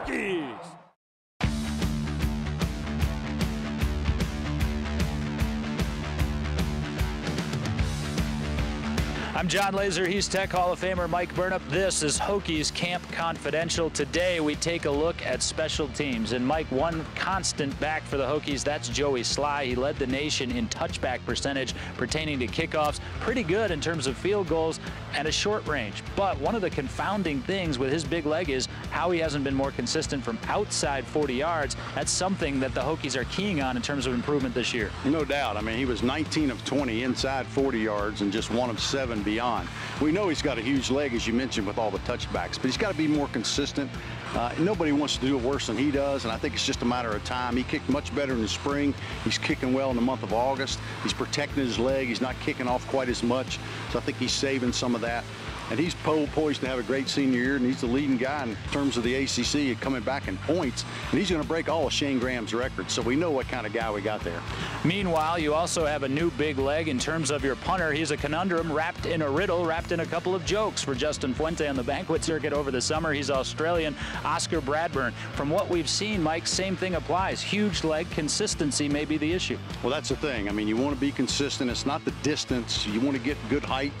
Hokies! I'm John Laaser. He's Tech Hall of Famer Mike Burnop. This is Hokies Camp Confidential. Today we take a look at special teams. And Mike, one constant back for the Hokies, that's Joey Sly. He led the nation in touchback percentage pertaining to kickoffs. Pretty good in terms of field goals and a short range. But one of the confounding things with his big leg is how he hasn't been more consistent from outside 40 yards. That's something that the Hokies are keying on in terms of improvement this year. No doubt. I mean, he was 19 of 20 inside 40 yards and just 1 of 7 beyond. We know he's got a huge leg, as you mentioned, with all the touchbacks, but he's got to be more consistent. Nobody wants to do it worse than he does, and I think it's just a matter of time. He kicked much better in the spring. He's kicking well in the month of August. He's protecting his leg. He's not kicking off quite as much, so I think he's saving some of that. And he's poised to have a great senior year, and he's the leading guy in terms of the ACC coming back in points, and he's going to break all of Shane Graham's records, so we know what kind of guy we got there. Meanwhile, you also have a new big leg in terms of your punter. He's a conundrum wrapped in a riddle, wrapped in a couple of jokes for Justin Fuente on the banquet circuit over the summer. He's Australian, Oscar Bradburn. From what we've seen, Mike, same thing applies. Huge leg, consistency may be the issue. Well, that's the thing. I mean, you want to be consistent. It's not the distance. You want to get good height,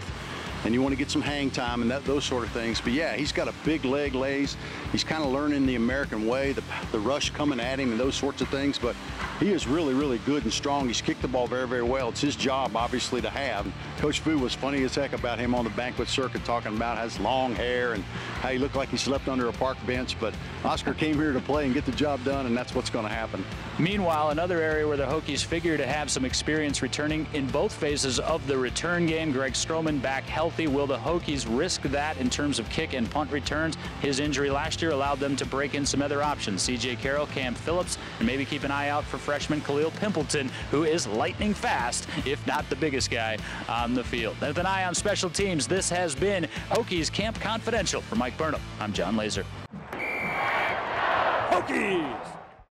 and you want to get some hang time and those sort of things. But yeah, he's got a big leg lays. He's kind of learning the American way, the rush coming at him and those sorts of things. But he is really, really good and strong. He's kicked the ball very, very well. It's his job, obviously, to have. Coach Fu was funny as heck about him on the banquet circuit, talking about his long hair and how he looked like he slept under a park bench. But Oscar came here to play and get the job done, and that's what's going to happen. Meanwhile, another area where the Hokies figure to have some experience returning in both phases of the return game. Greg Stroman back healthy. Will the Hokies risk that in terms of kick and punt returns? His injury last year allowed them to break in some other options. C.J. Carroll, Cam Phillips, and maybe keep an eye out for freshman Khalil Pimpleton, who is lightning fast, if not the biggest guy on the field. With an eye on special teams, this has been Hokies Camp Confidential. For Mike Burnop, I'm John Laaser. Hokies!